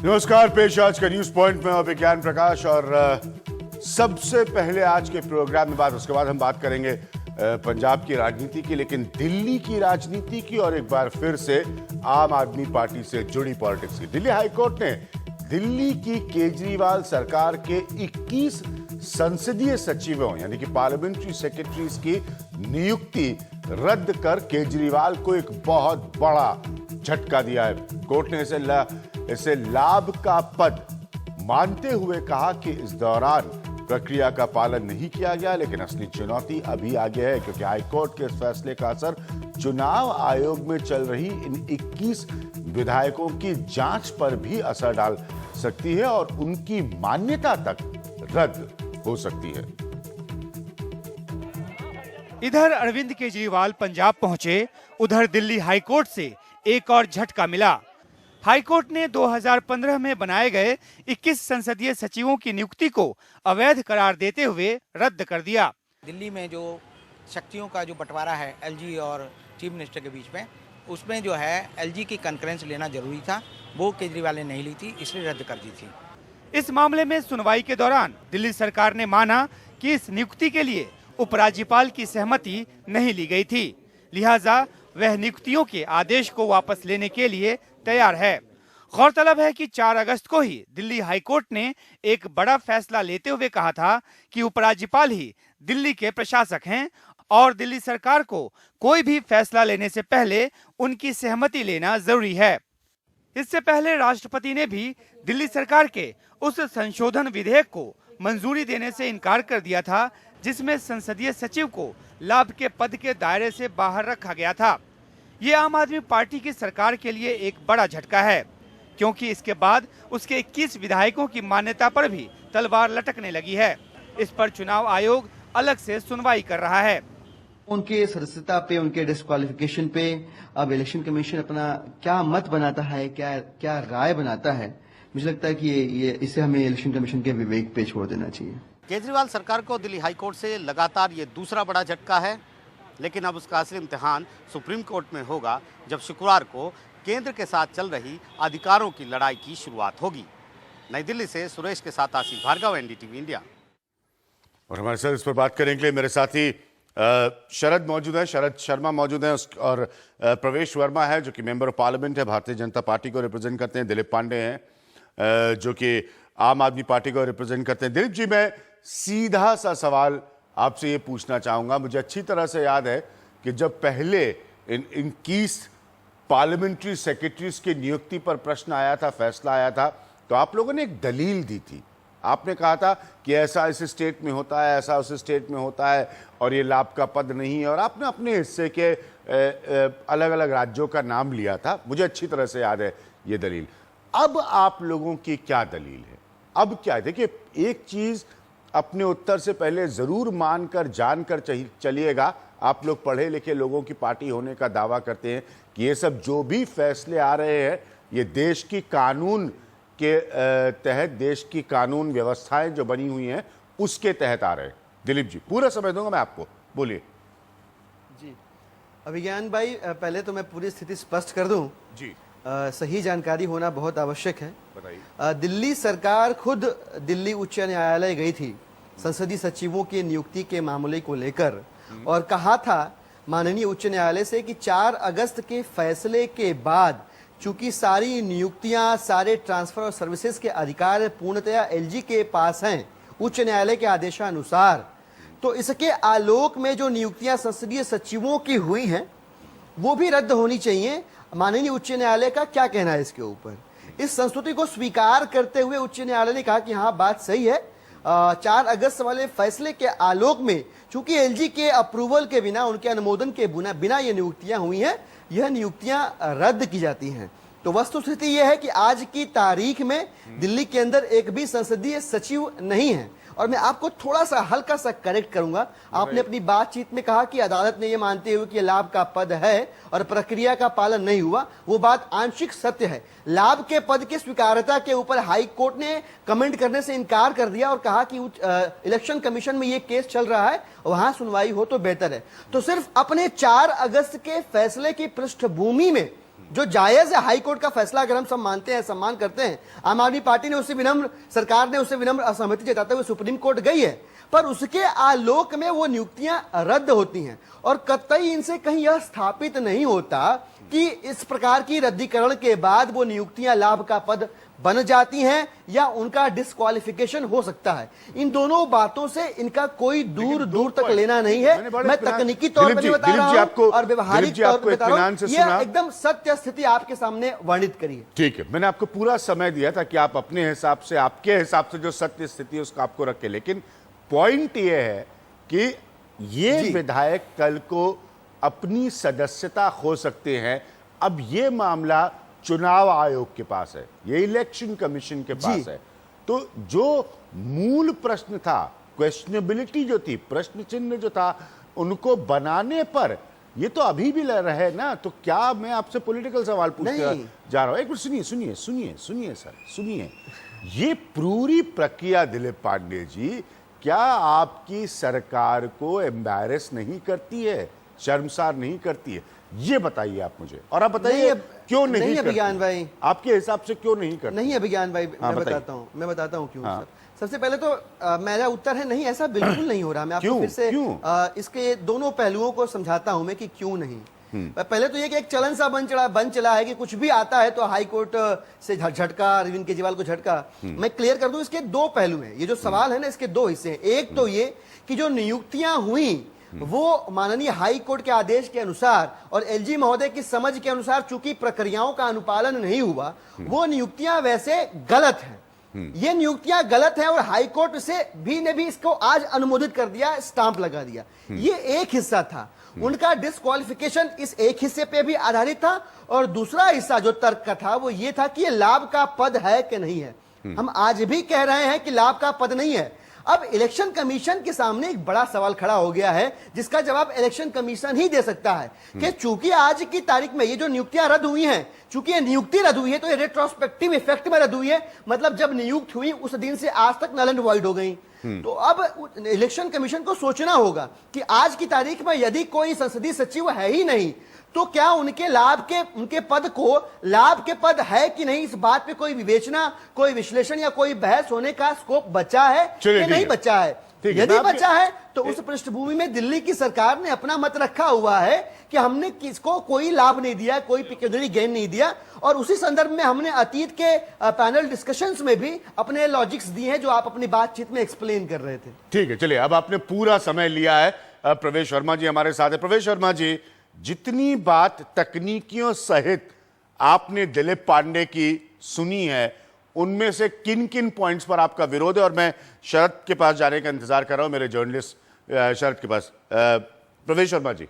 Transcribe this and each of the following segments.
नमस्कार, पेश आज का न्यूज पॉइंट में और विज्ञान प्रकाश। और सबसे पहले आज के प्रोग्राम में उसके बाद हम बात करेंगे पंजाब की राजनीति की, लेकिन दिल्ली की राजनीति की और एक बार फिर से आम आदमी पार्टी से जुड़ी पॉलिटिक्स की। दिल्ली हाईकोर्ट ने दिल्ली की केजरीवाल सरकार के 21 संसदीय सचिवों यानी कि पार्लियामेंट्री सेक्रेटरीज की नियुक्ति रद्द कर केजरीवाल को एक बहुत बड़ा झटका दिया है। कोर्ट ने इसे लाभ का पद मानते हुए कहा कि इस दौरान प्रक्रिया का पालन नहीं किया गया, लेकिन असली चुनौती अभी आगे है, क्योंकि हाईकोर्ट के इस फैसले का असर चुनाव आयोग में चल रही इन 21 विधायकों की जांच पर भी असर डाल सकती है और उनकी मान्यता तक रद्द हो सकती है। इधर अरविंद केजरीवाल पंजाब पहुंचे, उधर दिल्ली हाईकोर्ट से एक और झटका मिला। हाईकोर्ट ने 2015 में बनाए गए 21 संसदीय सचिवों की नियुक्ति को अवैध करार देते हुए रद्द कर दिया। दिल्ली में जो शक्तियों का जो बंटवारा है एलजी और चीफ मिनिस्टर के बीच में, उसमें जो है एलजी की कंकरेंस लेना जरूरी था, वो केजरीवाल ने नहीं ली थी, इसलिए रद्द कर दी थी। इस मामले में सुनवाई के दौरान दिल्ली सरकार ने माना कि इस नियुक्ति के लिए उपराज्यपाल की सहमति नहीं ली गई थी, लिहाजा वह नियुक्तियों के आदेश को वापस लेने के लिए तैयार है। गौरतलब है कि 4 अगस्त को ही दिल्ली हाईकोर्ट ने एक बड़ा फैसला लेते हुए कहा था कि उपराज्यपाल ही दिल्ली के प्रशासक हैं और दिल्ली सरकार को कोई भी फैसला लेने से पहले उनकी सहमति लेना जरूरी है। इससे पहले राष्ट्रपति ने भी दिल्ली सरकार के उस संशोधन विधेयक को मंजूरी देने से इनकार कर दिया था, जिसमें संसदीय सचिव को लाभ के पद के दायरे से बाहर रखा गया था। ये आम आदमी पार्टी की सरकार के लिए एक बड़ा झटका है, क्योंकि इसके बाद उसके 21 विधायकों की मान्यता पर भी तलवार लटकने लगी है। इस पर चुनाव आयोग अलग से सुनवाई कर रहा है। उनके सदस्यता पे, उनके डिस्क्वालिफिकेशन पे अब इलेक्शन कमीशन अपना क्या मत बनाता है, क्या राय बनाता है, मुझे लगता है कि ये इसे हमें इलेक्शन कमीशन के विवेक पे छोड़ देना चाहिए। केजरीवाल सरकार को दिल्ली हाईकोर्ट से लगातार ये दूसरा बड़ा झटका है, लेकिन अब उसका असली इम्तिहान सुप्रीम कोर्ट में होगा, जब शुक्रवार को केंद्र के साथ चल रही अधिकारों की लड़ाई की शुरुआत होगी। नई दिल्ली से सुरेश के साथ आसिफ भार्गव, एनडीटीवी इंडिया। और हमारे साथ इस पर बात करने के लिए मेरे साथी शरद मौजूद है, शरद शर्मा मौजूद है और प्रवेश वर्मा है जो कि मेंबर ऑफ पार्लियामेंट है, भारतीय जनता पार्टी को रिप्रेजेंट करते हैं। दिलीप पांडे हैं जो कि आम आदमी पार्टी को रिप्रेजेंट करते हैं। दिलीप जी, मैं सीधा सा सवाल आपसे ये पूछना चाहूंगा। मुझे अच्छी तरह से याद है कि जब पहले इन 21 पार्लियामेंट्री सेक्रेटरीज की नियुक्ति पर प्रश्न आया था, फैसला आया था, तो आप लोगों ने एक दलील दी थी। आपने कहा था कि ऐसा इस स्टेट में होता है, ऐसा उस स्टेट में होता है और ये लाभ का पद नहीं है, और आपने अपने हिस्से के अलग अलग राज्यों का नाम लिया था। मुझे अच्छी तरह से याद है ये दलील। अब आप लोगों की क्या दलील है? अब क्या है? देखिए, एक चीज अपने उत्तर से पहले जरूर मानकर जानकर चलिएगा। आप लोग पढ़े लिखे लोगों की पार्टी होने का दावा करते हैं कि ये सब जो भी फैसले आ रहे हैं ये देश की कानून के तहत, देश की कानून व्यवस्थाएं जो बनी हुई हैं उसके तहत आ रहे हैं। दिलीप जी, पूरा समय दूंगा मैं आपको, बोलिए। जी अभिज्ञान भाई, पहले तो मैं पूरी स्थिति स्पष्ट कर दूं जी। सही जानकारी होना बहुत आवश्यक है। बताइए। दिल्ली सरकार खुद दिल्ली उच्च न्यायालय गई थी संसदीय सचिवों की नियुक्ति के मामले को लेकर और कहा था माननीय उच्च न्यायालय से कि 4 अगस्त के फैसले के बाद चूंकि सारी नियुक्तियां, सारे ट्रांसफर और सर्विसेज के अधिकार पूर्णतया एलजी के पास हैं उच्च न्यायालय के आदेशानुसार, तो इसके आलोक में जो नियुक्तियां संसदीय सचिवों की हुई हैं वो भी रद्द होनी चाहिए। माननीय उच्च न्यायालय का क्या कहना है इसके ऊपर? इस संस्तुति को स्वीकार करते हुए उच्च न्यायालय ने कहा कि हाँ, बात सही है। 4 अगस्त वाले फैसले के आलोक में चूंकि एलजी के अप्रूवल के बिना, उनके अनुमोदन के बिना ये नियुक्तियां हुई हैं, यह नियुक्तियां रद्द की जाती हैं। तो वस्तुस्थिति यह है कि आज की तारीख में दिल्ली के अंदर एक भी संसदीय सचिव नहीं है। और मैं आपको थोड़ा सा हल्का सा करेक्ट करूंगा। आपने अपनी बातचीत में कहा कि अदालत ने यह मानते हुए कि लाभ का पद है और प्रक्रिया का पालन नहीं हुआ, वो बात आंशिक सत्य है। लाभ के पद की स्वीकार्यता के ऊपर हाई कोर्ट ने कमेंट करने से इनकार कर दिया और कहा कि इलेक्शन कमीशन में ये केस चल रहा है, वहां सुनवाई हो तो बेहतर है। तो सिर्फ अपने 4 अगस्त के फैसले की पृष्ठभूमि में जो जायज है हाई कोर्ट का फैसला अगर हम सब मानते हैं, सम्मान करते हैं, आम आदमी पार्टी ने उससे विनम्र, सरकार ने उससे विनम्र असहमति जताते हुए सुप्रीम कोर्ट गई है, पर उसके आलोक में वो नियुक्तियां रद्द होती हैं और कतई इनसे कहीं यह स्थापित नहीं होता कि इस प्रकार की रद्दीकरण के बाद वो नियुक्तियां लाभ का पद बन जाती हैं या उनका डिस्क्वालिफिकेशन हो सकता है। इन दोनों बातों से इनका कोई दूर दूर तक लेना नहीं है। मैं तकनीकी तौर पर बता रहा हूं और व्यवहारिक तौर पर बता रहा हूं, यह एकदम सत्य स्थिति आपके सामने वर्णित करी है। ठीक है, मैंने आपको पूरा समय दिया था कि आप अपने हिसाब से, आपके हिसाब से जो सत्य स्थिति है उसको आपको रख के, लेकिन पॉइंट ये है कि ये विधायक कल को अपनी सदस्यता खो सकते हैं। अब ये मामला चुनाव आयोग के पास है, ये इलेक्शन कमीशन के पास है, तो जो मूल प्रश्न था, क्वेश्चनेबिलिटी जो थी, प्रश्न चिन्ह जो था, उनको बनाने पर ये तो अभी भी लड़ रहे हैं ना। तो क्या मैं आपसे पॉलिटिकल सवाल पूछते जा रहा हूं? एक मिनट सुनिए सुनिए सुनिए सुनिए सर, सुनिए। ये पूरी प्रक्रिया दिलीप पांडे जी, क्या आपकी सरकार को एम्बैरेस नहीं करती है, शर्मसार नहीं करती है? ये बताइए आप मुझे, और आप बताइए क्यों नहीं अभिज्ञान भाई, आपके हिसाब से क्यों नहीं करती? नहीं अभिज्ञान भाई, मैं बताता हूं क्यों। सर, सबसे पहले तो मेरा उत्तर है नहीं, ऐसा बिल्कुल नहीं हो रहा। मैं आपको फिर से इसके दोनों पहलुओं को समझाता हूं मैं कि क्यों नहीं। पहले तो ये कि एक चलन सा बन चला है कि कुछ भी आता है तो हाई कोर्ट से झटका, अरविंद केजरीवाल को झटका। मैं क्लियर कर दूं, इसके दो पहलू हैं। ये जो सवाल है ना, इसके दो हिस्से हैं। एक तो ये कि जो नियुक्तियां हुई वो माननीय हाई कोर्ट के आदेश के अनुसार और एलजी महोदय की समझ के अनुसार चूंकि प्रक्रियाओं का अनुपालन नहीं हुआ, वो नियुक्तियां वैसे गलत हैं। ये नियुक्तियां गलत हैं और हाई कोर्ट से भी ने भी इसको आज अनुमोदित कर दिया, स्टांप लगा दिया। ये एक हिस्सा था। उनका डिस्क्वालिफिकेशन इस एक हिस्से पे भी आधारित था और दूसरा हिस्सा जो तर्क का था वो ये था कि ये लाभ का पद है कि नहीं है। हम आज भी कह रहे हैं कि लाभ का पद नहीं है। अब इलेक्शन कमीशन के सामने एक बड़ा सवाल खड़ा हो गया है जिसका जवाब इलेक्शन कमीशन ही दे सकता है कि चूंकि आज की तारीख में ये जो नियुक्तियां रद्द हुई हैं, चूंकि ये नियुक्ति रद्द हुई है तो ये रेट्रोस्पेक्टिव इफेक्ट में रद्द हुई है, मतलब जब नियुक्त हुई उस दिन से आज तक नल एंड वॉइड हो गई। तो अब इलेक्शन कमीशन को सोचना होगा कि आज की तारीख में यदि कोई संसदीय सचिव है ही नहीं तो क्या उनके उनके पद को लाभ के पद है कि नहीं, इस बात पे कोई विवेचना, कोई विश्लेषण या कोई बहस होने का स्कोप बचा है कि नहीं बचा है। यदि बचा है तो उस पृष्ठभूमि में दिल्ली की सरकार ने अपना मत रखा हुआ है कि हमने किसको कोई लाभ नहीं दिया, कोई पिक्यूनिटरी गेन नहीं दिया, और उसी संदर्भ में हमने अतीत के पैनल डिस्कशंस में भी अपने लॉजिक्स दिए हैं जो आप अपनी बातचीत में एक्सप्लेन कर रहे थे। ठीक है, चलिए, अब आपने पूरा समय लिया है। प्रवेश वर्मा जी हमारे साथ है। प्रवेश वर्मा जी, जितनी बात तकनीकियों सहित आपने दिलीप पांडे की सुनी है, उनमें से किन किन पॉइंट्स पर आपका विरोध है? और मैं शरद के पास जाने का इंतजार कर रहा हूं, मेरे जर्नलिस्ट शरद के पास। प्रवेश वर्मा जी।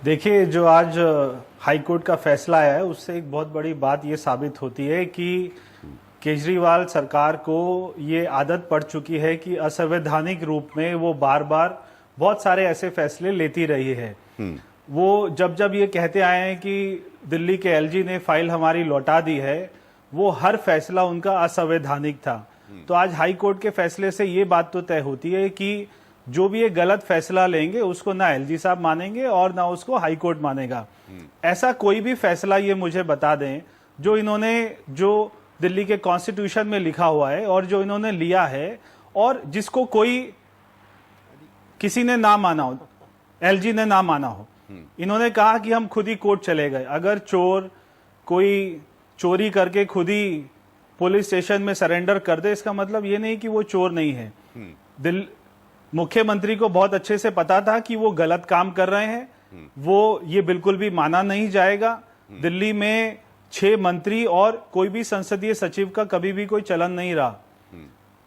देखिए, जो आज हाई कोर्ट का फैसला आया है उससे एक बहुत बड़ी बात ये साबित होती है कि केजरीवाल सरकार को ये आदत पड़ चुकी है कि असंवैधानिक रूप में वो बार बार बहुत सारे ऐसे फैसले लेती रही है। वो जब ये कहते आए हैं कि दिल्ली के एलजी ने फाइल हमारी लौटा दी है, वो हर फैसला उनका असंवैधानिक था। तो आज हाई कोर्ट के फैसले से ये बात तो तय होती है कि जो भी ये गलत फैसला लेंगे उसको ना एलजी साहब मानेंगे और ना उसको हाई कोर्ट मानेगा। ऐसा कोई भी फैसला ये मुझे बता दें जो इन्होंने, जो दिल्ली के कॉन्स्टिट्यूशन में लिखा हुआ है और जो इन्होंने लिया है और जिसको कोई किसी ने ना माना हो, एलजी ने ना माना हो। इन्होंने कहा कि हम खुद ही कोर्ट चले गए। अगर चोर कोई चोरी करके खुद ही पुलिस स्टेशन में सरेंडर कर दे, इसका मतलब ये नहीं कि वो चोर नहीं है। मुख्यमंत्री को बहुत अच्छे से पता था कि वो गलत काम कर रहे हैं, वो ये बिल्कुल भी माना नहीं जाएगा। दिल्ली में 6 मंत्री और कोई भी संसदीय सचिव का कभी भी कोई चलन नहीं रहा,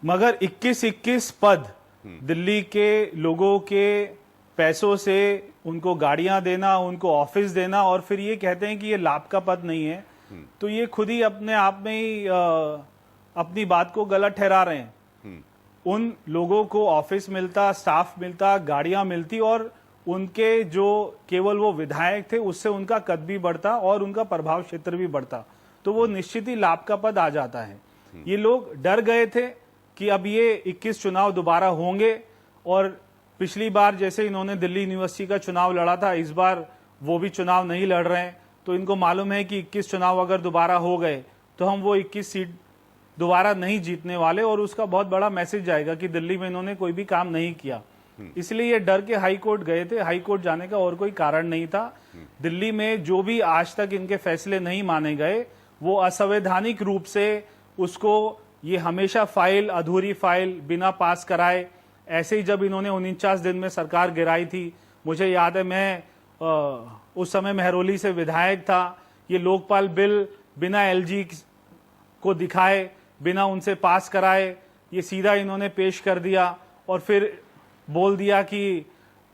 मगर 21 पद दिल्ली के लोगों के पैसों से उनको गाड़ियां देना, उनको ऑफिस देना, और फिर ये कहते हैं कि ये लाभ का पद नहीं है। तो ये खुद ही अपने आप में ही अपनी बात को गलत ठहरा रहे हैं। उन लोगों को ऑफिस मिलता, स्टाफ मिलता, गाड़ियां मिलती और उनके जो केवल वो विधायक थे उससे उनका कद भी बढ़ता और उनका प्रभाव क्षेत्र भी बढ़ता, तो वो निश्चित ही लाभ का पद आ जाता है। ये लोग डर गए थे कि अब ये 21 चुनाव दोबारा होंगे और पिछली बार जैसे इन्होंने दिल्ली यूनिवर्सिटी का चुनाव लड़ा था, इस बार वो भी चुनाव नहीं लड़ रहे हैं। तो इनको मालूम है कि 21 चुनाव अगर दोबारा हो गए तो हम वो 21 सीट दोबारा नहीं जीतने वाले, और उसका बहुत बड़ा मैसेज जाएगा कि दिल्ली में इन्होंने कोई भी काम नहीं किया। इसलिए ये डर के हाई कोर्ट गए थे। हाई कोर्ट जाने का और कोई कारण नहीं था। दिल्ली में जो भी आज तक इनके फैसले नहीं माने गए, वो असंवैधानिक रूप से उसको ये हमेशा फाइल, अधूरी फाइल, बिना पास कराए, ऐसे ही जब इन्होंने 49 दिन में सरकार गिराई थी, मुझे याद है मैं उस समय महरौली से विधायक था, ये लोकपाल बिल बिना एलजी को दिखाए, बिना उनसे पास कराए, ये सीधा इन्होंने पेश कर दिया और फिर बोल दिया कि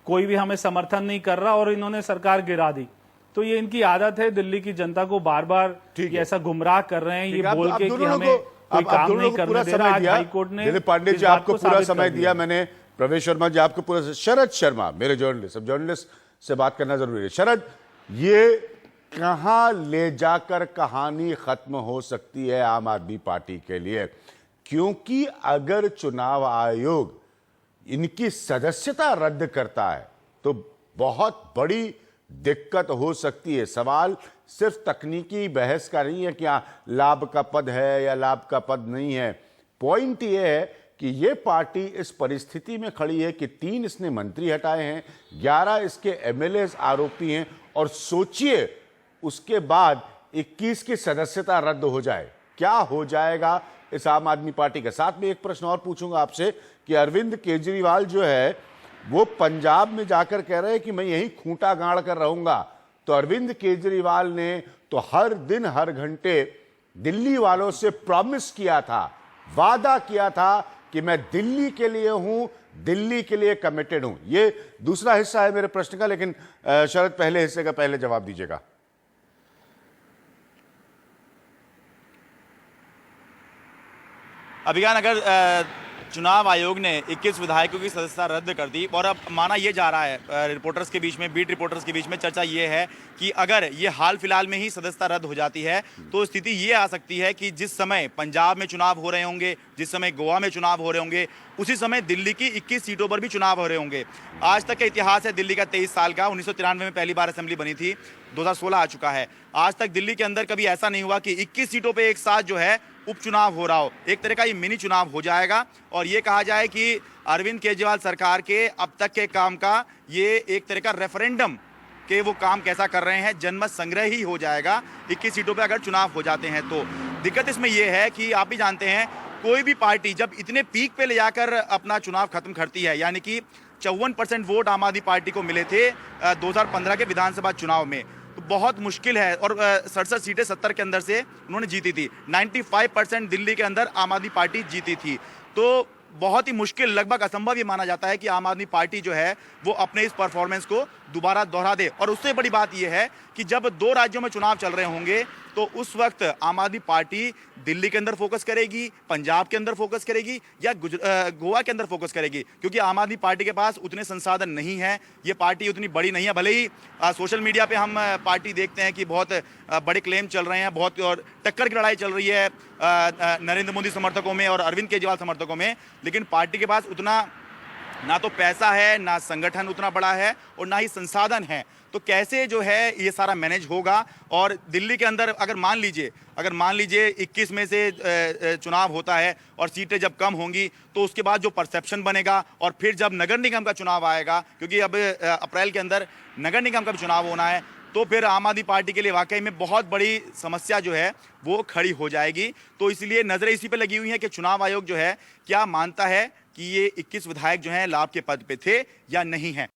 कोई भी हमें समर्थन नहीं कर रहा, और इन्होंने सरकार गिरा दी। तो ये इनकी आदत है, दिल्ली की जनता को बार बार ये ऐसा गुमराह कर रहे हैं, ये बोल के कि हमें कोई काम नहीं करने दे रहा। आज हाईकोर्ट ने दिलीप पांडे जी आपको पूरा समय दिया, मैंने प्रवेश वर्मा जी आपको पूरा। शरद शर्मा मेरे जर्नलिस्ट, अब जर्नलिस्ट से बात करना जरूरी है। शरद, ये कहां ले जाकर कहानी खत्म हो सकती है आम आदमी पार्टी के लिए? क्योंकि अगर चुनाव आयोग इनकी सदस्यता रद्द करता है तो बहुत बड़ी दिक्कत हो सकती है। सवाल सिर्फ तकनीकी बहस का नहीं है कि लाभ का पद है या लाभ का पद नहीं है। पॉइंट यह है कि यह पार्टी इस परिस्थिति में खड़ी है कि 3 इसने मंत्री हटाए हैं, 11 इसके एमएलए आरोपी हैं, और सोचिए उसके बाद 21 की सदस्यता रद्द हो जाए, क्या हो जाएगा इस आम आदमी पार्टी के साथ। में एक प्रश्न और पूछूंगा आपसे कि अरविंद केजरीवाल जो है वो पंजाब में जाकर कह रहे हैं कि मैं यहीं खूंटा गाड़ कर रहूंगा। तो अरविंद केजरीवाल ने तो हर दिन हर घंटे दिल्ली वालों से प्रॉमिस किया था, वादा किया था कि मैं दिल्ली के लिए हूं, दिल्ली के लिए कमिटेड हूं। ये दूसरा हिस्सा है मेरे प्रश्न का, लेकिन शरद पहले हिस्से का पहले जवाब दीजिएगा। अभियान, अगर चुनाव आयोग ने 21 विधायकों की सदस्यता रद्द कर दी, और अब माना यह जा रहा है रिपोर्टर्स के बीच में, बीट रिपोर्टर्स के बीच में चर्चा ये है कि अगर ये हाल फिलहाल में ही सदस्यता रद्द हो जाती है तो स्थिति ये आ सकती है कि जिस समय पंजाब में चुनाव हो रहे होंगे, जिस समय गोवा में चुनाव हो रहे होंगे, उसी समय दिल्ली की 21 सीटों पर भी चुनाव हो रहे होंगे। आज तक का इतिहास है दिल्ली का 23 साल का। 1993 में पहली बार असेंबली बनी थी, 2016 आ चुका है। आज तक दिल्ली के अंदर कभी ऐसा नहीं हुआ कि 21 सीटों पे एक साथ जो है उपचुनाव हो रहा हो। एक तरह का ये मिनी चुनाव हो जाएगा, और ये कहा जाए कि अरविंद केजरीवाल सरकार के अब तक के काम का ये एक तरह का रेफरेंडम के वो काम कैसा कर रहे हैं, जनमत संग्रह ही हो जाएगा 21 सीटों पे अगर चुनाव हो जाते हैं तो। दिक्कत इसमें यह है कि आप भी जानते हैं, कोई भी पार्टी जब इतने पीक पे ले जाकर अपना चुनाव खत्म करती है, यानी कि 54% वोट आम आदमी पार्टी को मिले थे 2015 के विधानसभा चुनाव में, तो बहुत मुश्किल है। और 67 सीटें 70 के अंदर से उन्होंने जीती थी। 95% दिल्ली के अंदर आम आदमी पार्टी जीती थी। तो बहुत ही मुश्किल, लगभग असंभव ये माना जाता है कि आम आदमी पार्टी जो है वो अपने इस परफॉर्मेंस को दोबारा दोहरा दे। और उससे बड़ी बात ये है कि जब 2 राज्यों में चुनाव चल रहे होंगे तो उस वक्त आम आदमी पार्टी दिल्ली के अंदर फोकस करेगी, पंजाब के अंदर फोकस करेगी, या गोवा के अंदर फोकस करेगी, क्योंकि आम आदमी पार्टी के पास उतने संसाधन नहीं है। ये पार्टी उतनी बड़ी नहीं है। भले ही सोशल मीडिया पे हम पार्टी देखते हैं कि बहुत बड़े क्लेम चल रहे हैं, बहुत और टक्कर की लड़ाई चल रही है नरेंद्र मोदी समर्थकों में और अरविंद केजरीवाल समर्थकों में, लेकिन पार्टी के पास उतना ना तो पैसा है, ना संगठन उतना बड़ा है, और ना ही संसाधन है। तो कैसे जो है ये सारा मैनेज होगा। और दिल्ली के अंदर अगर मान लीजिए 21 में से चुनाव होता है और सीटें जब कम होंगी तो उसके बाद जो परसेप्शन बनेगा, और फिर जब नगर निगम का चुनाव आएगा, क्योंकि अब अप्रैल के अंदर नगर निगम का भी चुनाव होना है, तो फिर आम आदमी पार्टी के लिए वाकई में बहुत बड़ी समस्या जो है वो खड़ी हो जाएगी। तो इसलिए नजरें इसी पे लगी हुई हैं कि चुनाव आयोग जो है क्या मानता है कि ये 21 विधायक जो हैं लाभ के पद पे थे या नहीं है।